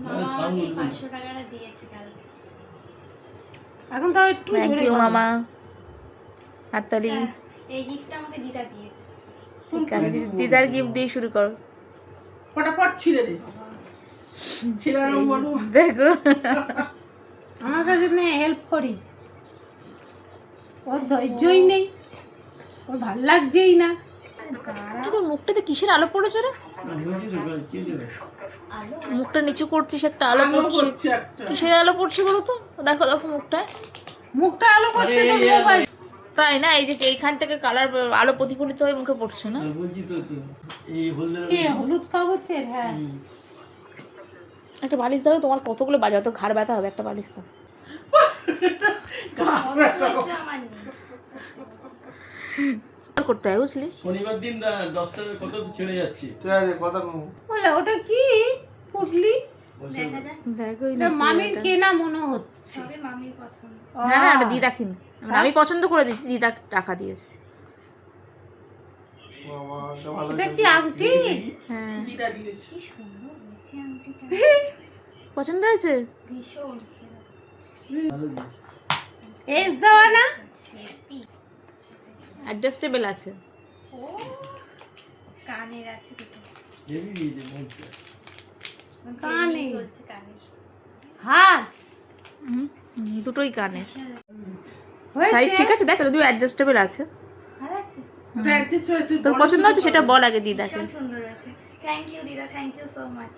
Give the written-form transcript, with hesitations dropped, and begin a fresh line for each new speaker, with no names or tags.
মামা আমাকে 500 টাকাটা দিয়েছে কালকে।
এখন তাও একটু
থ্যাংক ইউ মামা। হাততালি।
এই গিফটটা আমাকে দিদা দিয়েছে।
ঠিক আছে, দিদার গিফট দিয়ে শুরু করো।
ফটাফট ছিঁড়ে দে, ছেলেরা বলো
দেখো
আমার কাছে নিয়ে হেল্প করি, ওর ধৈর্যই নেই, ওর ভাল লাগছেই না।
তোর মুখটাতে কিসের আলো পড়েছে রে? মুখটা নিচু করছিস, একটা আলো পড়ছে।
হচ্ছে একটা
কিসের আলো পড়ছে বলো তো? দেখো দেখো মুখটা।
মুখটা আলো করছে তো মোবাইল।
তাই না? এই যে এইখান থেকে কালার আলো প্রতিফলিত হয়ে মুখে পড়ছে না?
বলছি তো এই
কি হলুদ কাগজের? হ্যাঁ
একটা বালিশ দাও, তোমার কতগুলো বাজে, অত ঘাড় ব্যথা হবে, একটা বালিশ দাও।
আমার নেই।
করতে হয় বুঝলি?
শনিবার দিন 10টার কত ছেড়ে যাচ্ছি কথা
বলে ওটা কি পুটলি?
দেখা যাক।
দেখো
এটা মামির কেনা মনে হচ্ছে।
সবে মামির পছন্দ।
না না, আমি দিদা কিনি, আমি পছন্দ করে দিয়েছি, দিদা টাকা দিয়েছে।
এটা কি আংটি?
হ্যাঁ
দিদা দিয়েছে।
কি সুন্দর হয়েছে আংটিটা।
পছন্দ হয়েছে।
ভীষণ
ভালো দিয়েছে।
এস দেওয়া না?
হেভি।
অ্যাডজাস্টেবল আছে।
ও কানের আছে দুটো।
হেভি দিয়েছে মনটা।
কানে।
চলছে কানের।
হাত
দুটোই কানে।
হয়েছে?
সাইজ ঠিক আছে, দেখ যদিও অ্যাডজাস্টেবল আছে।
ভালো লাগছে?
তোর পছন্দ হচ্ছে সেটা বল আগে দিদাকে।
ভীষণ সুন্দর হয়েছে। থ্যাংক ইউ দিদা, থ্যাংক ইউ সো মাচ।